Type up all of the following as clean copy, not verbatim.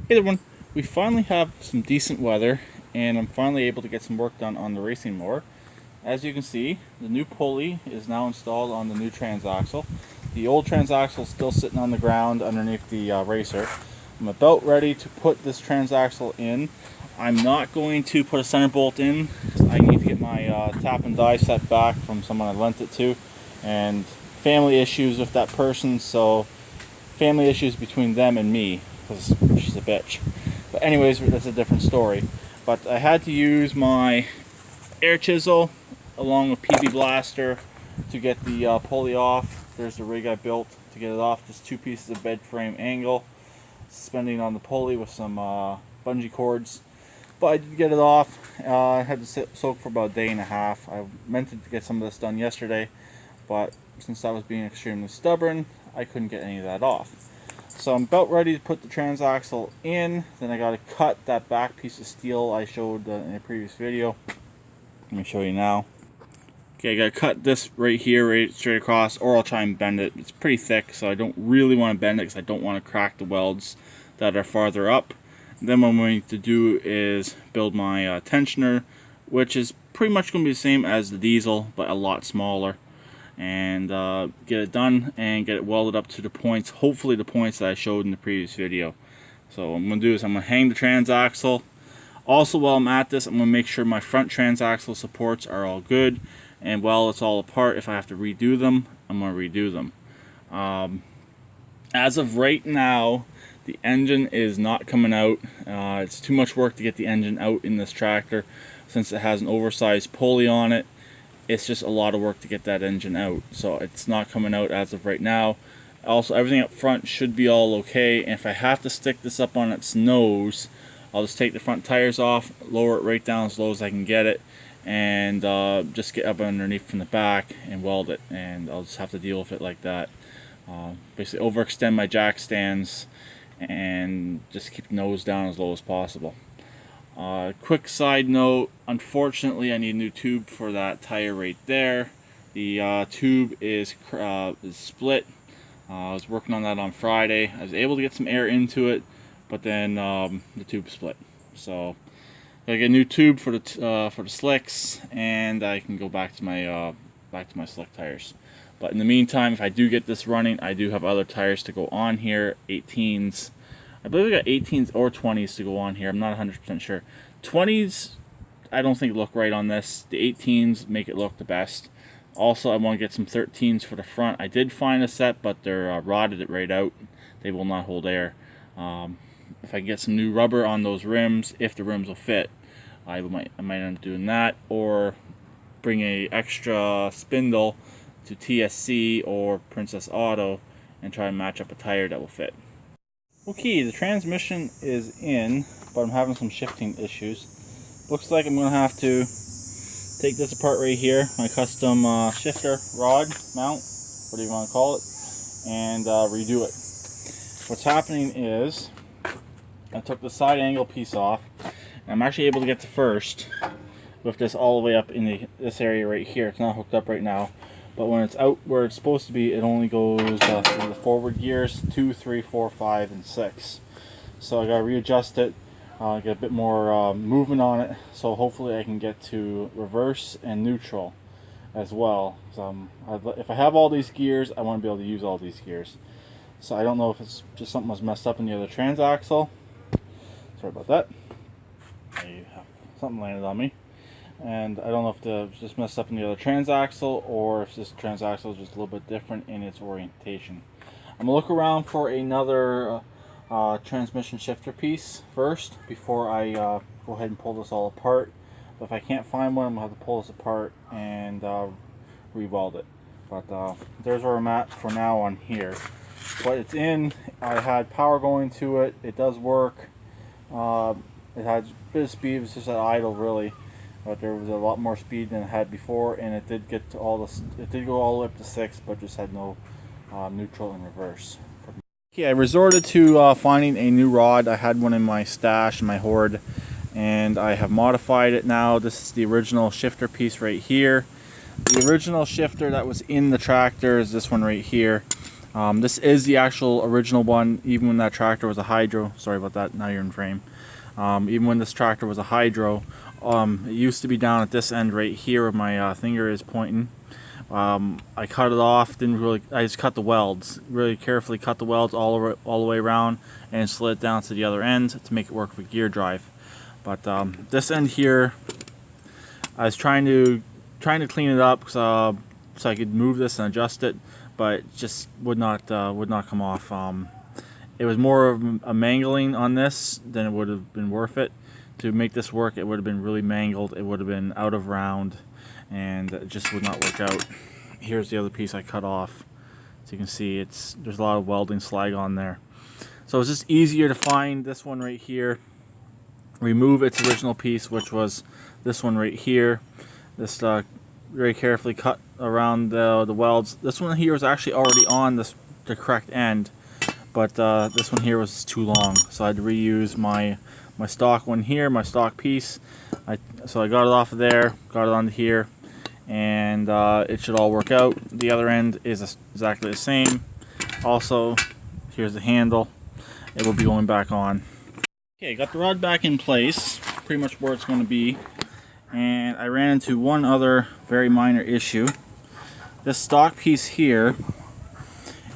Hey everyone, we finally have some decent weather and I'm finally able to get some work done on the racing mower. As you can see, the new pulley is now installed on the new transaxle. The old transaxle is still sitting on the ground underneath the racer. I'm about ready to put this transaxle in. I'm not going to put a center bolt in because I need to get my tap and die set back from someone I lent it to, and family issues with that person, so family issues between them and me because she's a bitch. But anyways, that's a different story. But I had to use my air chisel along with PB Blaster to get the pulley off. There's the rig I built to get it off. Just two pieces of bed frame angle, suspending on the pulley with some bungee cords. But I did get it off. I had to soak for about a day and a half. I meant to get some of this done yesterday, but since I was being extremely stubborn, I couldn't get any of that off. So I'm about ready to put the transaxle in. Then I got to cut that back piece of steel I showed in a previous video. Let me show you now. Okay, I got to cut this right here, right straight across, or I'll try and bend it. It's pretty thick, so I don't really want to bend it because I don't want to crack the welds that are farther up. Then what I'm going to do is build my tensioner, which is pretty much going to be the same as the diesel, but a lot smaller. And get it done and get it welded up to the points, hopefully the points that I showed in the previous video. So what I'm going to do is I'm going to hang the transaxle. Also, while I'm at this, I'm going to make sure my front transaxle supports are all good, and while it's all apart, if I have to redo them, I'm going to redo them. As of right now, the engine is not coming out. It's too much work to get the engine out in this tractor since it has an oversized pulley on it. It's just a lot of work to get that engine out, so it's not coming out as of right now. Also, everything up front should be all okay, and if I have to stick this up on its nose, I'll just take the front tires off, lower it right down as low as I can get it, and just get up underneath from the back and weld it, and I'll just have to deal with it like that. Basically overextend my jack stands and just keep the nose down as low as possible. Quick side note, unfortunately I need a new tube for that tire right there. The tube is split. I was working on that on Friday. I was able to get some air into it, but then the tube split. So I get a new tube for the slicks, and I can go back to my slick tires. But in the meantime, if I do get this running, I do have other tires to go on here, 18s. I believe I got 18s or 20s to go on here. I'm not 100% sure. 20s, I don't think look right on this. The 18s make it look the best. Also, I want to get some 13s for the front. I did find a set, but they're rotted it right out. They will not hold air. If I get some new rubber on those rims, if the rims will fit, I might end up doing that, or bring a extra spindle to TSC or Princess Auto and try and match up a tire that will fit. Okay, the transmission is in, but I'm having some shifting issues. Looks like I'm going to have to take this apart right here, my custom shifter rod mount, whatever you want to call it, and redo it. What's happening is I took the side angle piece off, and I'm actually able to get to first with this all the way up in this area right here. It's not hooked up right now, but when it's out where it's supposed to be, it only goes through the forward gears 2, 3, 4, 5, and 6. So I gotta readjust it, get a bit more movement on it, so hopefully I can get to reverse and neutral as well. So if I have all these gears, I want to be able to use all these gears. So I don't know if it's just something was messed up in the other transaxle. Sorry about that. I have something landed on me. And I don't know if it's just messed up in the other transaxle, or if this transaxle is just a little bit different in its orientation. I'm going to look around for another transmission shifter piece first before I go ahead and pull this all apart. But if I can't find one, I'm going to have to pull this apart and re-weld it. But there's where I'm at for now on here. But it's in. I had power going to it. It does work. It had a bit of speed. It was just at idle really. But there was a lot more speed than it had before, and it did get to it did go all the way up to 6, but just had no neutral and reverse. Okay, I resorted to finding a new rod. I had one in my stash, in my hoard, and I have modified it now. This is the original shifter piece right here. The original shifter that was in the tractor is this one right here. This is the actual original one, even when that tractor was a hydro. Sorry about that, now you're in frame. Even when this tractor was a hydro, it used to be down at this end right here where my finger is pointing. I cut it off, I just cut the welds, really carefully cut the welds all the way around and slid it down to the other end to make it work for gear drive. But this end here, I was trying to clean it up so I could move this and adjust it, but it just would not come off. It was more of a mangling on this than it would have been worth it. To make this work, it would have been really mangled. It would have been out of round, and it just would not work out. Here's the other piece I cut off. So you can see there's a lot of welding slag on there. So it's just easier to find this one right here, remove its original piece, which was this one right here. This very carefully cut around the welds. This one here was actually already on the correct end, but this one here was too long, so I had to reuse my stock one here, my stock piece. So I got it off of there, got it onto here, and it should all work out. The other end is exactly the same. Also, here's the handle. It will be going back on. Okay, got the rod back in place, pretty much where it's going to be, and I ran into one other very minor issue. This stock piece here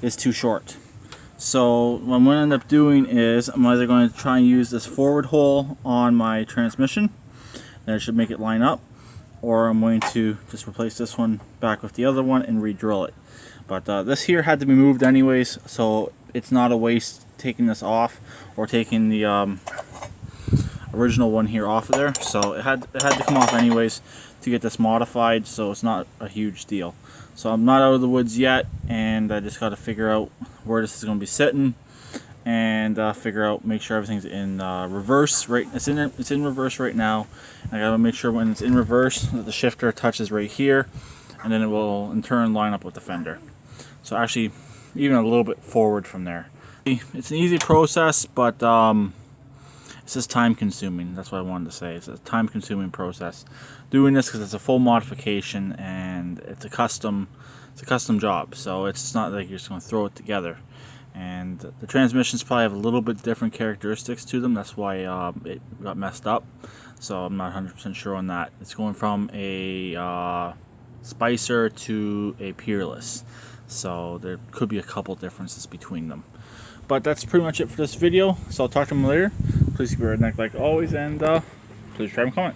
is too short. So what I'm going to end up doing is I'm either going to try and use this forward hole on my transmission, and it should make it line up, or I'm going to just replace this one back with the other one and re-drill it. But this here had to be moved anyways, so it's not a waste taking this off or taking the original one here off of there. So it had to come off anyways to get this modified, so it's not a huge deal. So I'm not out of the woods yet, and I just got to figure out where this is going to be sitting, and make sure everything's in reverse. Right, it's in reverse right now. I got to make sure when it's in reverse that the shifter touches right here, and then it will in turn line up with the fender. So actually, even a little bit forward from there. It's an easy process, but it's just time consuming. That's what I wanted to say. It's a time consuming process doing this because it's a full modification and it's a custom job. So it's not like you're just going to throw it together. And the transmissions probably have a little bit different characteristics to them. That's why it got messed up. So I'm not 100% sure on that. It's going from a Spicer to a Peerless. So there could be a couple differences between them. But that's pretty much it for this video. So I'll talk to them later. Please keep your redneck like always, and please try and comment.